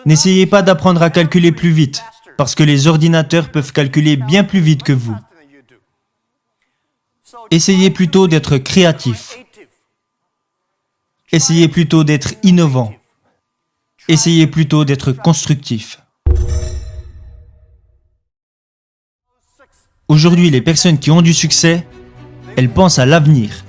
N'essayez pas d'apprendre à calculer plus vite, parce que les ordinateurs peuvent calculer bien plus vite que vous. Essayez plutôt d'être créatif. Essayez plutôt d'être innovant. Essayez plutôt d'être constructif. Aujourd'hui, les personnes qui ont du succès, elles pensent à l'avenir.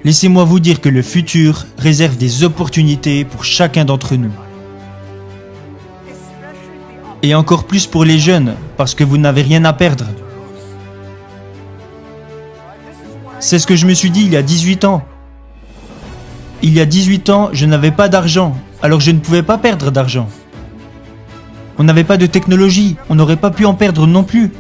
Laissez-moi vous dire que le futur réserve des opportunités pour chacun d'entre nous. Et encore plus pour les jeunes, parce que vous n'avez rien à perdre. C'est ce que je me suis dit il y a 18 ans. Il y a 18 ans, je n'avais pas d'argent, alors je ne pouvais pas perdre d'argent. On n'avait pas de technologie, on n'aurait pas pu en perdre non plus.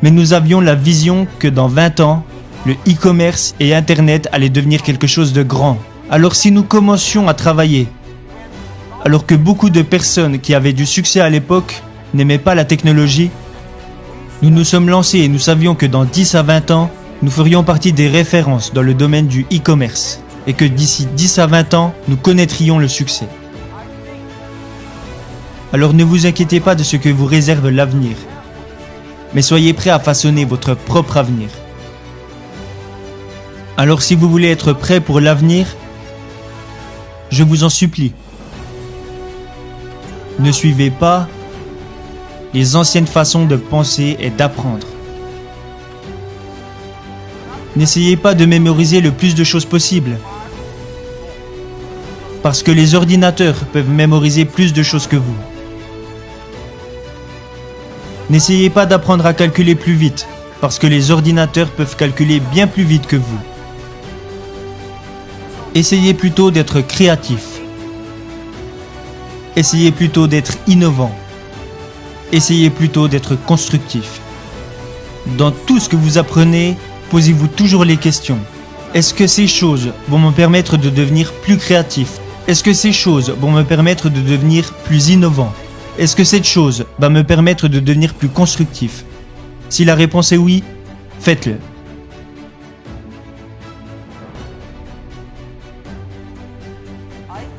Mais nous avions la vision que dans 20 ans, le e-commerce et Internet allaient devenir quelque chose de grand. Alors si nous commencions à travailler, alors que beaucoup de personnes qui avaient du succès à l'époque n'aimaient pas la technologie, nous nous sommes lancés et nous savions que dans 10 à 20 ans, nous ferions partie des références dans le domaine du e-commerce et que d'ici 10 à 20 ans, nous connaîtrions le succès. Alors ne vous inquiétez pas de ce que vous réserve l'avenir, mais soyez prêts à façonner votre propre avenir. Alors si vous voulez être prêt pour l'avenir, je vous en supplie, ne suivez pas les anciennes façons de penser et d'apprendre. N'essayez pas de mémoriser le plus de choses possible, parce que les ordinateurs peuvent mémoriser plus de choses que vous. N'essayez pas d'apprendre à calculer plus vite, parce que les ordinateurs peuvent calculer bien plus vite que vous. Essayez plutôt d'être créatif. Essayez plutôt d'être innovant. Essayez plutôt d'être constructif. Dans tout ce que vous apprenez, posez-vous toujours les questions. Est-ce que ces choses vont me permettre de devenir plus créatif? Est-ce que ces choses vont me permettre de devenir plus innovant? Est-ce que cette chose va me permettre de devenir plus constructif? Si la réponse est oui, faites-le.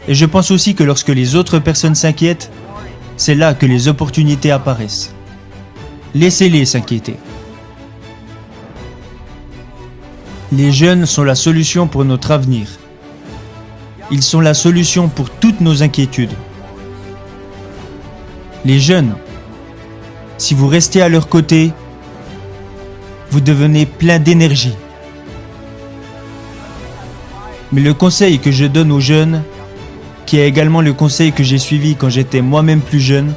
Et je pense aussi que lorsque les autres personnes s'inquiètent, c'est là que les opportunités apparaissent. Laissez-les s'inquiéter. Les jeunes sont la solution pour notre avenir. Ils sont la solution pour toutes nos inquiétudes. Les jeunes, si vous restez à leur côté, vous devenez plein d'énergie. Mais le conseil que je donne aux jeunes, qui est également le conseil que j'ai suivi quand j'étais moi-même plus jeune,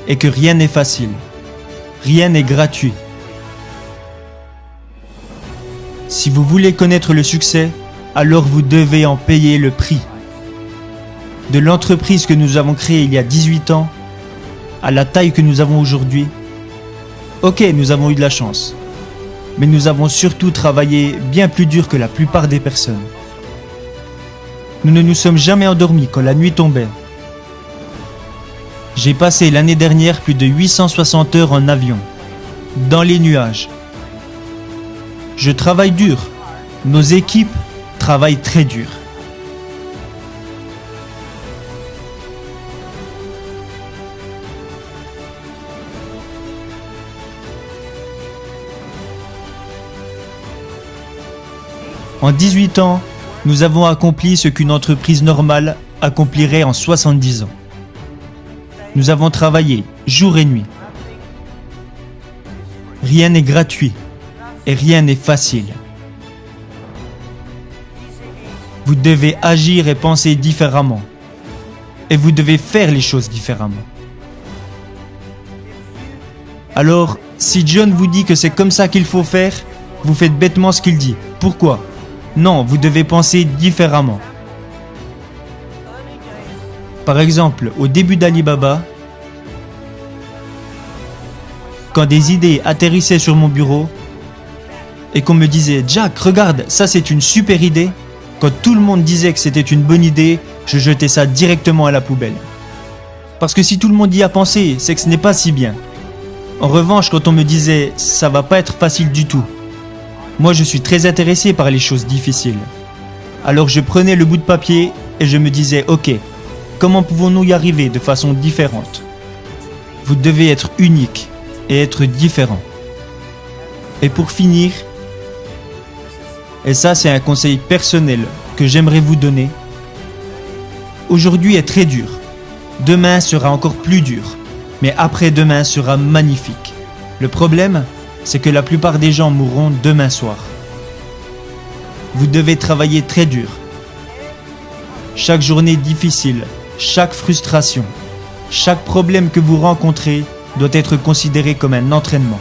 est que rien n'est facile, rien n'est gratuit. Si vous voulez connaître le succès, alors vous devez en payer le prix. De l'entreprise que nous avons créée il y a 18 ans, à la taille que nous avons aujourd'hui, ok, nous avons eu de la chance, mais nous avons surtout travaillé bien plus dur que la plupart des personnes. Nous ne nous sommes jamais endormis quand la nuit tombait. J'ai passé l'année dernière plus de 860 heures en avion, dans les nuages. Je travaille dur. Nos équipes travaillent très dur. En 18 ans, nous avons accompli ce qu'une entreprise normale accomplirait en 70 ans. Nous avons travaillé jour et nuit. Rien n'est gratuit et rien n'est facile. Vous devez agir et penser différemment. Et vous devez faire les choses différemment. Alors, si John vous dit que c'est comme ça qu'il faut faire, vous faites bêtement ce qu'il dit. Pourquoi ? Non, vous devez penser différemment. Par exemple, au début d'Alibaba, quand des idées atterrissaient sur mon bureau et qu'on me disait « Jack, regarde, ça c'est une super idée », quand tout le monde disait que c'était une bonne idée, je jetais ça directement à la poubelle. Parce que si tout le monde y a pensé, c'est que ce n'est pas si bien. En revanche, quand on me disait « ça va pas être facile du tout », Moi, je suis très intéressé par les choses difficiles. Alors je prenais le bout de papier et je me disais, ok, comment pouvons-nous y arriver de façon différente? Vous devez être unique et être différent. Et pour finir, et ça c'est un conseil personnel que j'aimerais vous donner, aujourd'hui est très dur, demain sera encore plus dur, mais après-demain sera magnifique. Le problème, c'est que la plupart des gens mourront demain soir. Vous devez travailler très dur. Chaque journée difficile, chaque frustration, chaque problème que vous rencontrez doit être considéré comme un entraînement.